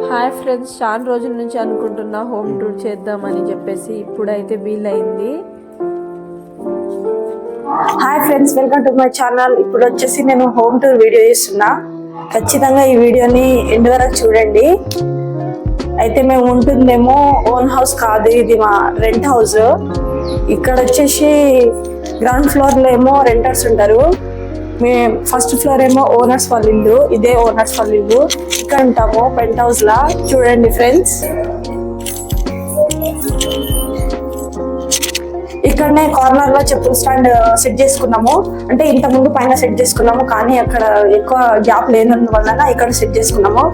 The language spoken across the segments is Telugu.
హాయ్ ఫ్రెండ్స్, చాలా రోజుల నుంచి అనుకుంటున్నా హోమ్ టూర్ చేద్దామని చెప్పేసి ఇప్పుడైతే వీలైంది. Hi friends, welcome to my channel. ఇప్పుడు వచ్చేసి నేను హోమ్ టూర్ వీడియో చేస్తున్నా. ఖచ్చితంగా ఈ వీడియోని ఎండ్ వరకు చూడండి. అయితే మేము ఉంటుందేమో ఓన్ హౌస్ కాదు, ఇది మా రెంట్ హౌస్. ఇక్కడ వచ్చేసి గ్రౌండ్ ఫ్లోర్ లో ఏమో రెంటర్స్ ఉంటారు, ఫస్ట్ ఫ్లోర్ ఏమో ఓనర్స్ వాళ్ళ ఇల్లు. ఇదే ఓనర్స్ వాళ్ళ ఇల్లు. ఇక్కడ ఉంటాము పెంట్ హౌస్ లా. చూడండి ఫ్రెండ్స్, ఇక్కడనే కార్నర్ లో చెప్పుల స్టాండ్ సెట్ చేసుకున్నాము. అంటే ఇంత ముందు పైన సెట్ చేసుకున్నాము, కానీ అక్కడ ఎక్కువ గ్యాప్ లేనందువలన ఇక్కడ సెట్ చేసుకున్నాము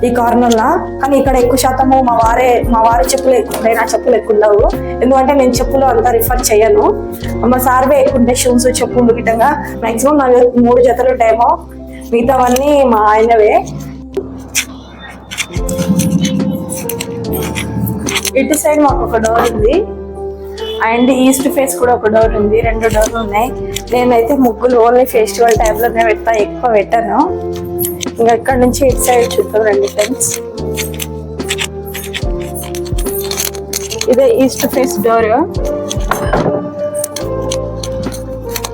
ఈ కార్నర్ లా. కానీ ఇక్కడ ఎక్కువ శాతము మా వారి చెప్పులు ఎక్కువ, నా చెప్పులు ఎక్కువ ఉండవు. ఎందుకంటే నేను చెప్పులు అంతా రిఫర్ చేయను. మా సార్వే ఎక్కువ ఉంటాయి, షూస్ చెప్పులు గిట్టంగా. మాక్సిమం నాకు 3 జతలు ఉంటాయేమో, మిగతావన్నీ మా ఆయనవే. ఇటు సైడ్ మాకు ఒక డోర్ ఉంది, అండ్ ఈస్ట్ ఫేస్ కూడా ఒక డోర్ ఉంది. 2 డోర్లు ఉన్నాయి. నేనైతే ముగ్గులు ఓన్లీ ఫెస్టివల్ టైంలోనే ఎక్కువ పెట్టాను. ఇంకా ఇక్కడ నుంచి ఇటు సైడ్ చూద్దాం రండి ఫ్రెండ్స్. ఇదే ఈస్ట్ ఫేస్ డోర్.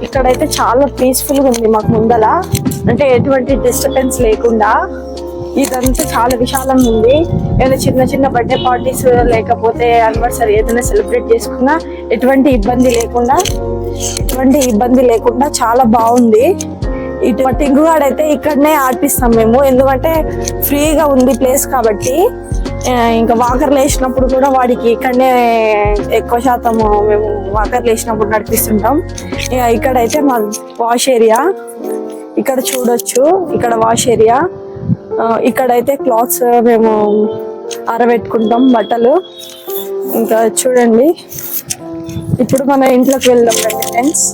ఇక్కడైతే చాలా పీస్ఫుల్ గా ఉంది మాకు ముందల, అంటే ఎటువంటి డిస్టర్బెన్స్ లేకుండా. ఇదంతా చాలా విశాలంగా ఉంది. ఏదైనా చిన్న చిన్న బర్త్డే పార్టీస్ లేకపోతే యానివర్సరీ ఏదైనా సెలబ్రేట్ చేసుకున్నా ఎటువంటి ఇబ్బంది లేకుండా చాలా బాగుంది. ఇటు టింగుగాడు అయితే ఇక్కడనే ఆడిపిస్తాం మేము, ఎందుకంటే ఫ్రీగా ఉంది ప్లేస్ కాబట్టి. ఇంకా వాకర్లు వేసినప్పుడు కూడా వాడికి ఇక్కడనే ఎక్కువ శాతం మేము వాకర్లు వేసినప్పుడు నడిపిస్తుంటాం. ఇక్కడైతే మా వాష్ ఏరియా, ఇక్కడ చూడొచ్చు. ఇక్కడ వాష్ ఏరియా. ఇక్కడైతే క్లాత్స్ మేము ఆరబెట్టుకుంటాం బట్టలు. ఇంకా చూడండి, ఇప్పుడు మన ఇంట్లోకి వెళ్దాం రండి ఫ్రెండ్స్.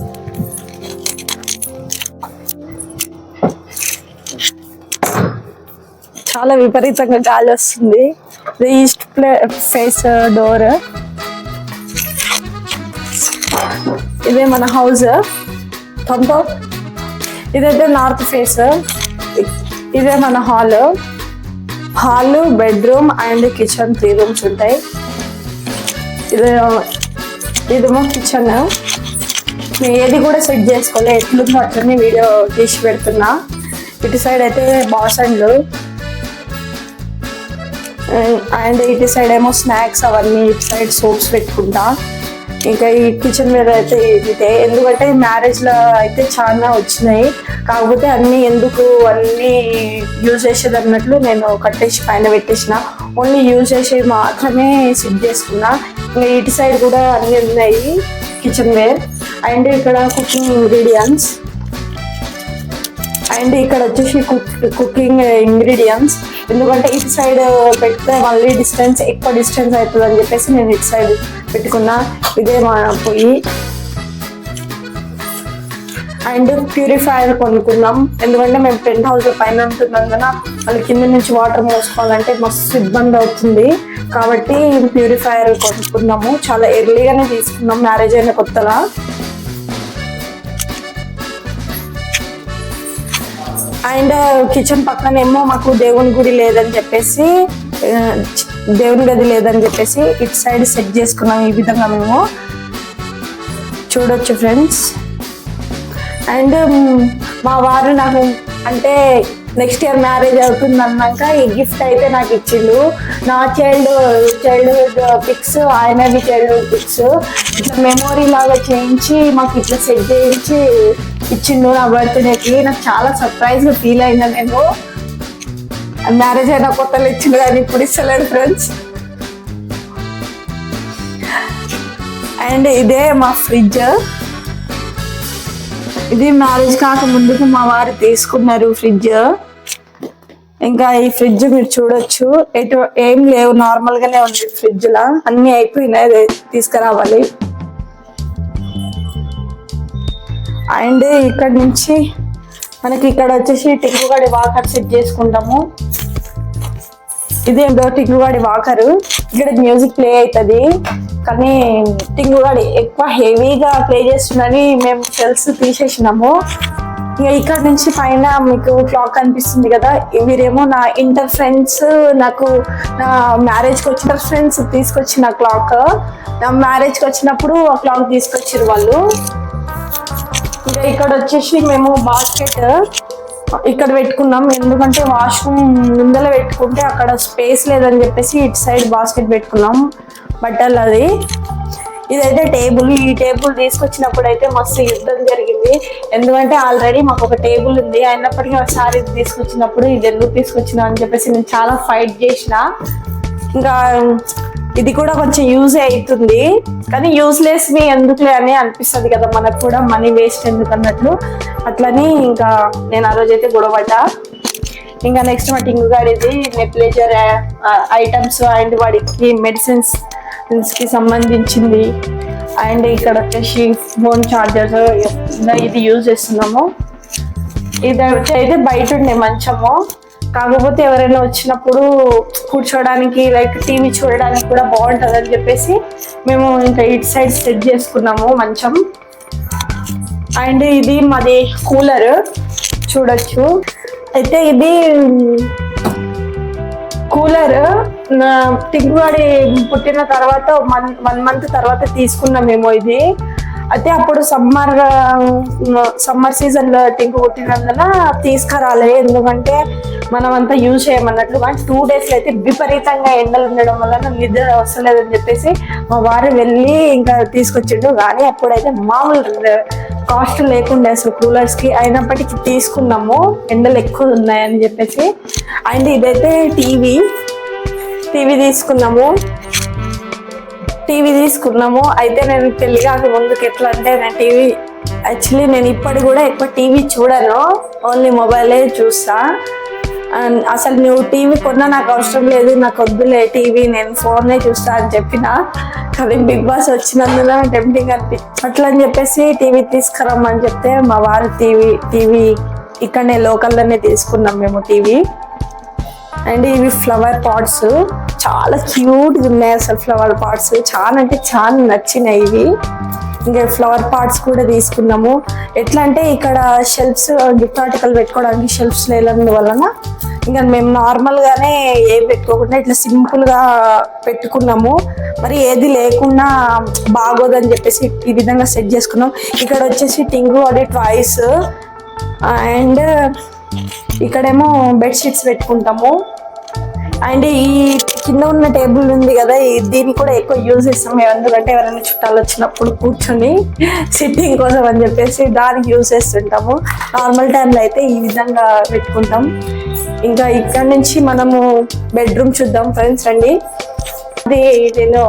చాలా విపరీతంగా గాలి వస్తుంది. East face door. ఇదే మన హౌస్. ఇదైతే నార్త్ ఫేస్. ఇదే మన hall, bedroom and kitchen 3 rooms ఉంటాయి. ఇదేమో కిచెన్. నేను ఏది కూడా సెట్ చేసుకోలే, ఎట్లుందో అట్లనే వీడియో తీసి పెడుతున్నా. ఇటు సైడ్ అయితే బాసన్లు, అండ్ ఇటు సైడ్ ఏమో స్నాక్స్ అవన్నీ. ఇటు సైడ్ సోప్స్ పెట్టుకుంటా. ఇంకా ఈ కిచెన్ మీద అయితే ఇదే, ఎందుకంటే మ్యారేజ్ లో అయితే చాలా వచ్చినాయి. కాకపోతే అన్ని యూజ్ చేసేది అన్నట్లు నేను కట్టేసి పైన పెట్టేసిన. ఓన్లీ యూజ్ చేసేవి మాత్రమే సెట్ చేసుకున్నా. ఇంకా ఇటు సైడ్ కూడా అన్ని ఉన్నాయి కిచెన్ వేర్. అండ్ ఇక్కడ కుకింగ్ ఇంగ్రీడియంట్స్, అండ్ ఇక్కడ వచ్చేసి కుకింగ్ ఇంగ్రీడియంట్స్. ఎందుకంటే ఇటు సైడ్ పెడితే మళ్ళీ ఎక్కువ డిస్టెన్స్ అవుతుంది అని చెప్పేసి నేను ఇటు సైడ్ పెట్టుకున్నా. ఇదే మా పొయ్యి. అండ్ ప్యూరిఫైయర్ కొనుక్కున్నాం, ఎందుకంటే మేము పెంట్ హౌస్ పైన ఉంటున్నాం కదా, వాళ్ళ కింద నుంచి వాటర్ మోసుకోవాలంటే మస్తు ఇబ్బంది అవుతుంది. కాబట్టి ప్యూరిఫైయర్ కొనుక్కున్నాము. చాలా ఎర్లీగానే తీసుకున్నాం, మ్యారేజ్ అయిన కొత్తగా. అండ్ కిచెన్ పక్కనేమో మాకు దేవుని గది లేదని చెప్పేసి ఇటు సైడ్ సెట్ చేసుకున్నాం. ఈ విధంగా మేము చూడొచ్చు ఫ్రెండ్స్. అండ్ మా వారు నాకు అంటే నెక్స్ట్ ఇయర్ మ్యారేజ్ అవుతుంది అన్నాక ఈ గిఫ్ట్ అయితే నాకు ఇచ్చిండు. నా చైల్డ్హుడ్ పిక్స్, ఆయనవి చైల్డ్హుడ్ పిక్స్ ఇట్లా మెమోరీ లాగా చేయించి మాకు ఇట్లా సెట్ చేయించి ఇచ్చిండు నా బర్త్డేకి. నాకు చాలా సర్ప్రైజ్ గా ఫీల్ అయినా. నేను మ్యారేజ్ అయినా కొత్తలు ఇచ్చిండు కానీ ఇప్పుడు ఇస్తలేడు ఫ్రెండ్స్. అండ్ ఇదే మా ఫ్రిడ్జ్. ఇది మ్యారేజ్ కాక ముందుకు మా వారు తీసుకున్నారు ఫ్రిడ్జ్. ఇంకా ఈ ఫ్రిడ్జ్ మీరు చూడొచ్చు, ఏం లేవు, నార్మల్ గానే ఉంది ఫ్రిడ్జ్ లా. అన్ని అయిపోయినాయి, తీసుకురావాలి. అండ్ ఇక్కడ నుంచి మనకి ఇక్కడ వచ్చేసి టింగుగాడి వాకర్ సెట్ చేసుకుంటాము. ఇదేంటో టింగుగాడి వాకరు. ఇక్కడ మ్యూజిక్ ప్లే అవుతుంది, కానీ టింగుగాడి ఎక్కువ హెవీగా ప్లే చేస్తుందని మేము సెల్స్ తీసేసినాము. ఇంకా ఇక్కడ నుంచి పైన మీకు క్లాక్ కనిపిస్తుంది కదా, వీరేమో నా ఇంటర్ ఫ్రెండ్స్, నాకు నా మ్యారేజ్కి వచ్చిన ఫ్రెండ్స్ తీసుకొచ్చిన క్లాక్. నా మ్యారేజ్కి వచ్చినప్పుడు ఆ క్లాక్ తీసుకొచ్చారు వాళ్ళు. ఇంకా ఇక్కడ వచ్చేసి మేము బాస్కెట్ ఇక్కడ పెట్టుకున్నాం, ఎందుకంటే వాష్రూమ్ ముందర పెట్టుకుంటే అక్కడ స్పేస్ లేదని చెప్పేసి ఇటు సైడ్ బాస్కెట్ పెట్టుకున్నాం బట్టలు. అది ఇదైతే టేబుల్. ఈ టేబుల్ తీసుకొచ్చినప్పుడు అయితే మస్తు యుద్ధం జరిగింది, ఎందుకంటే ఆల్రెడీ మాకు ఒక టేబుల్ ఉంది. అయినప్పటికీ ఒకసారి ఇది తీసుకొచ్చినప్పుడు ఇది ఎందుకు తీసుకొచ్చినా అని చెప్పేసి నేను చాలా ఫైట్ చేసిన. ఇంకా ఇది కూడా కొంచెం యూజ్ అవుతుంది, కానీ యూజ్లెస్ మీ ఎందుకులే అని అనిపిస్తుంది కదా మనకు కూడా, మనీ వేస్ట్ ఎందుకు అన్నట్లు. అట్లని ఇంకా నేను ఆ రోజైతే గొడవపడ్డా. ఇంకా నెక్స్ట్ మా టింగు గారిది నెప్లేజర్ ఐటమ్స్ అండ్ వాడికి మెడిసిన్స్ కి సంబంధించింది. అండ్ ఇక్కడ వచ్చేసి ఫోన్ చార్జర్ ఇది యూజ్ చేస్తున్నాము. ఇది అయితే బయట ఉండే మంచము, కాకపోతే ఎవరైనా వచ్చినప్పుడు కూర్చోడానికి లైక్ టీవీ చూడడానికి కూడా బాగుంటుంది అని చెప్పేసి మేము ఇంకా ఇటు సైడ్ సెట్ చేసుకున్నాము మంచం. అండ్ ఇది మాది కూలర్ చూడొచ్చు. అయితే ఇది కూలర్ టింకుగాడి పుట్టిన తర్వాత 1 month తర్వాత తీసుకున్నాం మేము ఇది. అయితే అప్పుడు సమ్మర్ సీజన్లో టింకు పుట్టినందున తీసుకురాలే, ఎందుకంటే మనం అంతా యూజ్ చేయమన్నట్లు. కానీ 2 days అయితే విపరీతంగా ఎండలు ఉండడం వల్ల నిద్ర వస్తలేదని చెప్పేసి మా వారు వెళ్ళి ఇంకా తీసుకొచ్చిండు. కానీ అప్పుడైతే మామూలు కాస్ట్ లేకుండా అసలు కూలర్స్కి, అయినప్పటికీ తీసుకున్నాము ఎండలు ఎక్కువ ఉన్నాయని చెప్పేసి. అండ్ ఇదైతే టీవీ తీసుకున్నాము. అయితే నేను పెళ్లి కాక ముందుకు ఎట్లా అంటే యాక్చువల్లీ నేను ఇప్పటి కూడా ఎక్కువ టీవీ చూడను, ఓన్లీ మొబైలే చూస్తా. అసలు నువ్వు టీవీ కొన్నా నాకు అవసరం లేదు, నాకు వద్దులే టీవీ, నేను ఫోన్నే చూస్తా అని చెప్పిన. కానీ బిగ్ బాస్ వచ్చినందున టెంప్టింగ్ అట్లా అని చెప్పేసి టీవీ తీసుకురమ్మని చెప్తే మా వారు టీవీ ఇక్కడనే లోకల్లోనే తీసుకున్నాం మేము టీవీ. అండ్ ఇవి ఫ్లవర్ పాట్స్ చాలా క్యూట్గా ఉన్నాయి అసలు. ఫ్లవర్ పాట్స్ చాలా అంటే చాలా నచ్చినాయి ఇవి. ఇంకా ఫ్లవర్ పాట్స్ కూడా తీసుకున్నాము. ఎట్లా అంటే ఇక్కడ షెల్ఫ్స్ గిఫ్ట్ ఆర్టికల్ పెట్టుకోవడానికి షెల్ఫ్స్ లేనందువలన ఇంకా మేము నార్మల్గానే ఏం పెట్టుకోకుండా ఇట్లా సింపుల్గా పెట్టుకున్నాము. మరి ఏది లేకుండా బాగోదని చెప్పేసి ఈ విధంగా సెట్ చేసుకున్నాం. ఇక్కడ వచ్చేసి టింగు అదే టాయ్స్. అండ్ ఇక్కడేమో బెడ్షీట్స్ పెట్టుకుంటాము. అండ్ ఈ కింద ఉన్న టేబుల్ ఉంది కదా, దీన్ని కూడా ఎక్కువ యూజ్ చేస్తాం, ఎందుకంటే ఎవరైనా చుట్టాలు వచ్చినప్పుడు కూర్చొని సిట్టింగ్ కోసం అని చెప్పేసి దానికి యూజ్ చేస్తుంటాము. నార్మల్ టైంలో అయితే ఈ విధంగా పెట్టుకుంటాం. ఇంకా ఇక్కడ నుంచి మనము బెడ్రూమ్ చూద్దాం ఫ్రెండ్స్ రండి. అది నేను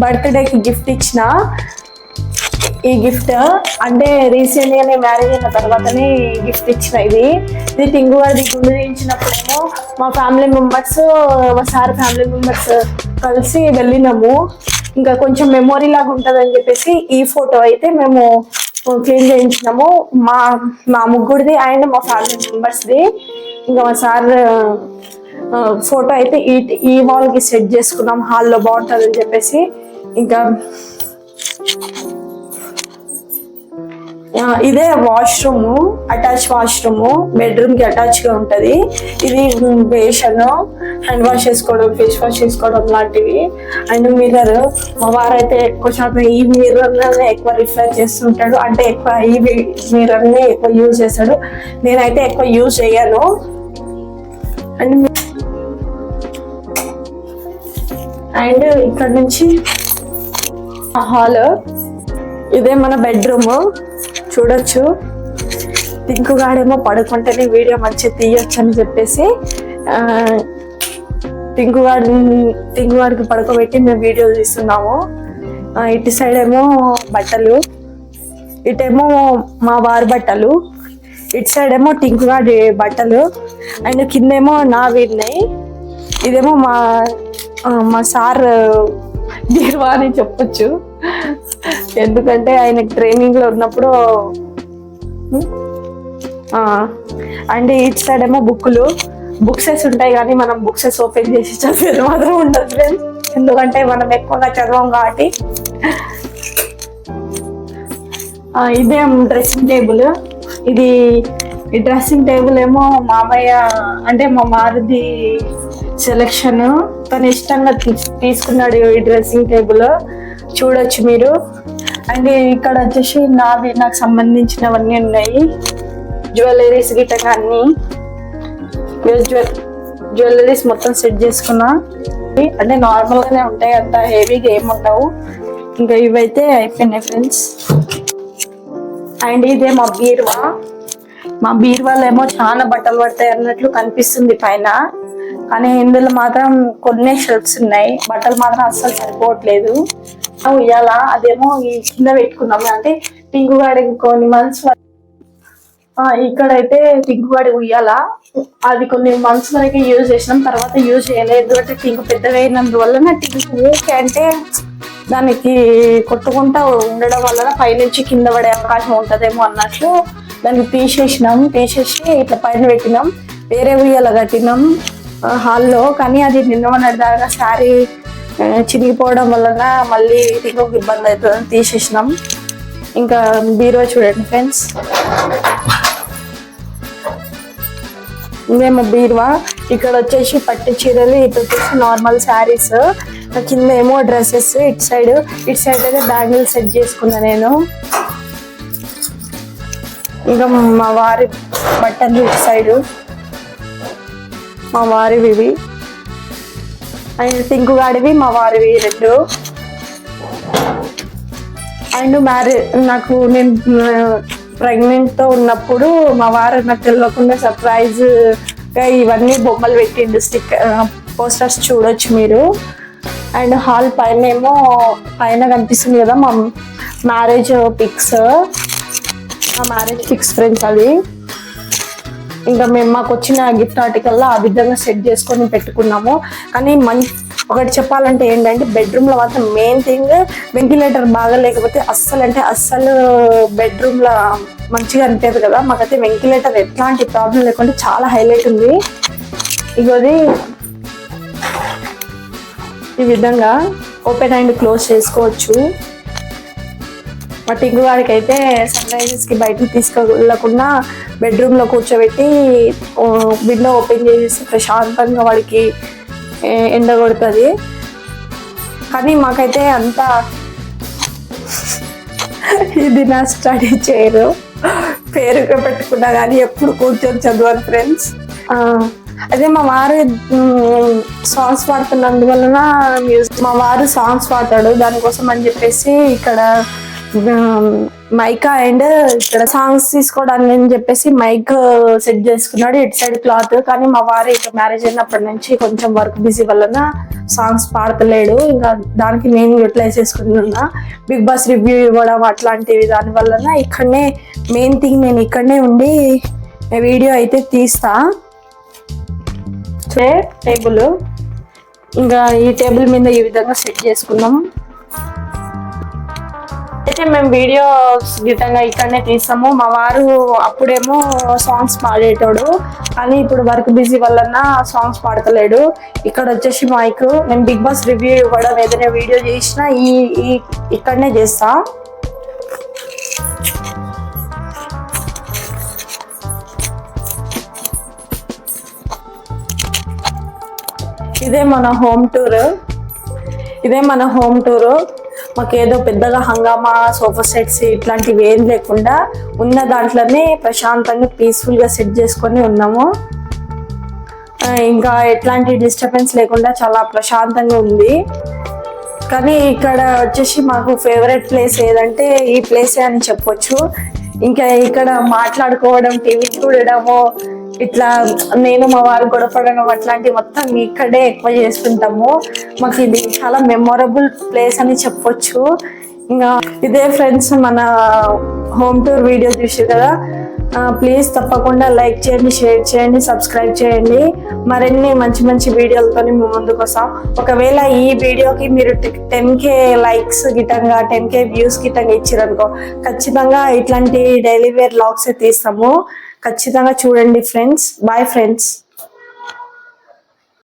బర్త్డేకి గిఫ్ట్ ఇచ్చిన ఈ గిఫ్ట్, అంటే రీసెంట్గానే మ్యారేజ్ అయిన తర్వాతనే గిఫ్ట్ ఇచ్చిన. ఇది టింగు వాడి గుండు తీయించినప్పుడేమో మా ఫ్యామిలీ మెంబర్స్, మా సార్ ఫ్యామిలీ మెంబర్స్ కలిసి వెళ్ళినాము. ఇంకా కొంచెం మెమొరీ లాగా ఉంటుందని చెప్పేసి ఈ ఫోటో అయితే మేము క్లీన్ చేయించినాము. మా ముగ్గురిది అండ్ మా ఫ్యామిలీ మెంబర్స్ది. ఇంకా మా సార్ ఫోటో అయితే ఈ వాల్కి సెట్ చేసుకున్నాం, హాల్లో బాగుంటుందని చెప్పేసి. ఇంకా ఇదే వాష్రూమ్, అటాచ్ వాష్రూమ్, బెడ్రూమ్ కి అటాచ్ గా ఉంటది. ఇది బేషన్, హ్యాండ్ వాష్ చేసుకోవడం, ఫేస్ వాష్ చేసుకోవడం లాంటివి. అండ్ మిర్రర్, మా వారైతే ఎక్కువ శాతం ఈ మిర్రర్ ఎక్కువ రిఫర్ చేస్తుంటాడు, అంటే ఎక్కువ ఈ మిర్రర్ ని ఎక్కువ యూజ్ చేస్తాడు. నేనైతే ఎక్కువ యూజ్ చేయను. అండ్ ఇక్కడ నుంచి హాల్, ఇదే మన బెడ్రూమ్ చూడొచ్చు. టింకుగాడేమో పడుకుంటేనే వీడియో మంచిగా తీయొచ్చు అని చెప్పేసి టింకుగాడికి పడుకోబెట్టి మేము వీడియో తీస్తున్నాము. ఇటు సైడ్ ఏమో బట్టలు, ఇటేమో మా వారి బట్టలు, ఇటు సైడ్ ఏమో టింకుగాడి బట్టలు, అండ్ కిందేమో నా వీడినాయి. ఇదేమో మా సార్ బీరువా అని చెప్పొచ్చు, ఎందుకంటే ఆయనకి ట్రైనింగ్ లో ఉన్నప్పుడు. అండ్ ఇటు సైడ్ ఏమో బుక్సెస్ ఉంటాయి, కానీ మనం బుక్సెస్ ఓపెన్ చేసి చదివేది మాత్రం ఉండదు ఫ్రెండ్స్, ఎందుకంటే మనం ఎక్కువగా చదవం కాబట్టి. ఇదే డ్రెస్సింగ్ టేబుల్, ఇది ఈ డ్రెస్సింగ్ టేబుల్ ఏమో మామయ్య అంటే మా మారుది సెలెక్షన్, తను ఇష్టంగా తీసుకున్నాడు ఈ డ్రెస్సింగ్ టేబుల్, చూడొచ్చు మీరు. అండ్ ఇక్కడ వచ్చేసి నాకు సంబంధించినవన్నీ ఉన్నాయి, జ్యువెలరీస్ గిట్టగా అన్ని జ్యువెలరీస్ మొత్తం సెట్ చేసుకున్నా. అంటే నార్మల్ గానే ఉంటాయి, అంత హెవీగా ఏమి ఉండవు. ఇంకా ఇవైతే అయిపోయినాయి ఫ్రెండ్స్. అండ్ ఇదే మా బీరువాలో ఏమో చాలా బట్టలు పడతాయి అన్నట్లు కనిపిస్తుంది పైన, కానీ ఇందులో మాత్రం కొన్ని షెల్ఫ్స్ ఉన్నాయి, బట్టలు మాత్రం అస్సలు సరిపోవట్లేదు. ఉయ్యాలా అదేమో ఈ కింద పెట్టుకున్నాము, అంటే టింగుగాడి కొన్ని మంత్స్ ఇక్కడైతే టింగుగాడి ఉయ్యాలా అది కొన్ని మంత్స్ వరకు యూజ్ చేసినాం, తర్వాత యూజ్ చేయలేదు. ఎందుకంటే టింగు పెద్దగా అయినందువల్ల టింగు ఊకే అంటే దానికి కొట్టుకుంటా ఉండడం వలన పైనుంచి కింద పడే అవకాశం ఉంటదేమో అన్నట్లు దాన్ని తీసేసి ఇట్లా పైన పెట్టినాం. వేరే ఉయ్యాల కట్టినాం హాల్లో, కానీ అది నిన్న దాకా శారీ చినిగిపోవడం వలన మళ్ళీ ఇంకొక ఇబ్బంది అవుతుందని తీసేసినాం. ఇంకా బీరువా చూడండి ఫ్రెండ్స్, ఇదేమో బీరువా. ఇక్కడ వచ్చేసి పట్టు చీరలు, ఇటు వచ్చేసి నార్మల్ శారీస్, కింద ఏమో డ్రెస్సెస్. ఇటు సైడ్ అయితే బ్యాంగిల్ సెట్ చేసుకున్నా నేను. ఇంకా మా వారి బట్టలు ఇటు సైడు, మా వారివి ఇవి, అండ్ టింకుగాడివి మా వారివి రెండు. అండ్ నాకు నేను ప్రెగ్నెంట్తో ఉన్నప్పుడు మా వారు నాకు తెలియకుండా సర్ప్రైజ్గా ఇవన్నీ బొమ్మలు పెట్టిండు, పోస్టర్స్ చూడొచ్చు మీరు. అండ్ హాల్ పైన ఏమో పైన కనిపిస్తుంది కదా మా మ్యారేజ్ పిక్స్ ఫ్రెండ్స్ అది. ఇంకా మాకు వచ్చిన గిఫ్ట్ ఆర్టికల్లో ఆ విధంగా సెట్ చేసుకొని పెట్టుకున్నాము. కానీ ఒకటి చెప్పాలంటే ఏంటంటే బెడ్రూమ్లో మాత్రం మెయిన్ థింగ్ వెంటిలేటర్ బాగా లేకపోతే అస్సలు బెడ్రూమ్లో మంచిగా అనిపించదు కదా. మాకైతే వెంటిలేటర్ ఎట్లాంటి ప్రాబ్లం లేకుండా చాలా హైలైట్ ఉంది. ఇగోది ఈ విధంగా ఓపెన్ అండ్ క్లోజ్ చేసుకోవచ్చు. మా టింగు వాడికి అయితే సన్ రైజెస్కి బయటకు తీసుకెళ్ళకుండా బెడ్రూమ్లో కూర్చోబెట్టి విండో ఓపెన్ చేసేసి ప్రశాంతంగా వాడికి ఎండ కొడుతుంది. కానీ మాకైతే అంతా ఇది నా స్టడీ చైర్, పేరుగా పెట్టుకున్నా కానీ ఎప్పుడు కూర్చొని చదవాలి ఫ్రెండ్స్. అదే మా వారు సాంగ్స్ పాడుతున్నందువలన మా వారు సాంగ్స్ పాడతాడు, దానికోసం అని చెప్పేసి ఇక్కడ మైక్ అండ్ ఇక్కడ సాంగ్స్ తీసుకోవడానికి అని చెప్పేసి మైక్ సెట్ చేసుకున్నాడు. ఇటు సైడ్ క్లాత్. కానీ మా వారు ఇక మ్యారేజ్ అయినప్పటి నుంచి కొంచెం వర్క్ బిజీ వలన సాంగ్స్ పాడతలేడు. ఇంకా దానికి నేను యూటిలైజ్ చేసుకుంటున్నా, బిగ్ బాస్ రివ్యూ ఇవ్వడం అట్లాంటివి. దాని వలన ఇక్కడనే మెయిన్ థింగ్ నేను ఇక్కడనే ఉండి వీడియో అయితే తీస్తా. టేబుల్, ఇంకా ఈ టేబుల్ మీద ఈ విధంగా సెట్ చేసుకున్నాం. అయితే మేము వీడియోస్ గిట్టంగా ఇక్కడనే తీస్తాము. మా వారు అప్పుడేమో సాంగ్స్ పాడేటోడు, కానీ ఇప్పుడు వర్క్ బిజీ వలన సాంగ్స్ పాడతలేడు. ఇక్కడ వచ్చేసి మైక్, నేను బిగ్ బాస్ రివ్యూ ఇవ్వడం ఏదైనా వీడియో చేసినా ఇక్కడనే చేస్తా. ఇదే మన హోమ్ టూర్. మాకేదో పెద్దగా హంగామా సోఫా సెట్స్ ఇట్లాంటివి ఏం లేకుండా ఉన్న దాంట్లోనే ప్రశాంతంగా పీస్ఫుల్గా సెట్ చేసుకొని ఉన్నాము. ఇంకా ఎట్లాంటి డిస్టర్బెన్స్ లేకుండా చాలా ప్రశాంతంగా ఉంది. కానీ ఇక్కడ వచ్చేసి మాకు ఫేవరెట్ ప్లేస్ ఏదంటే ఈ ప్లేసే అని చెప్పొచ్చు. ఇంకా ఇక్కడ మాట్లాడుకోవడం, టీవీ చూడడము, ఇట్లా నేను మా వారు గొడవపడడం అట్లాంటివి మొత్తం ఇక్కడే ఎక్కువ చేసుకుంటాము. మాకు ఇది చాలా మెమొరబుల్ ప్లేస్ అని చెప్పొచ్చు. ఇంకా ఇదే ఫ్రెండ్స్ మన హోమ్ టూర్ వీడియో చూసారు కదా, ప్లీజ్ తప్పకుండా లైక్ చేయండి, షేర్ చేయండి, సబ్స్క్రైబ్ చేయండి. మరిన్ని మంచి మంచి వీడియోలతో మేము ముందుకు వస్తాం. ఒకవేళ ఈ వీడియోకి మీరు 10K లైక్స్ గిట్టంగా 10K వ్యూస్ గిట్టంగా ఇచ్చారనుకో, ఖచ్చితంగా ఇట్లాంటి డైలీ వేర్ వ్లాగ్స్ తీస్తాము. ఖచ్చితంగా చూడండి ఫ్రెండ్స్. Bye friends.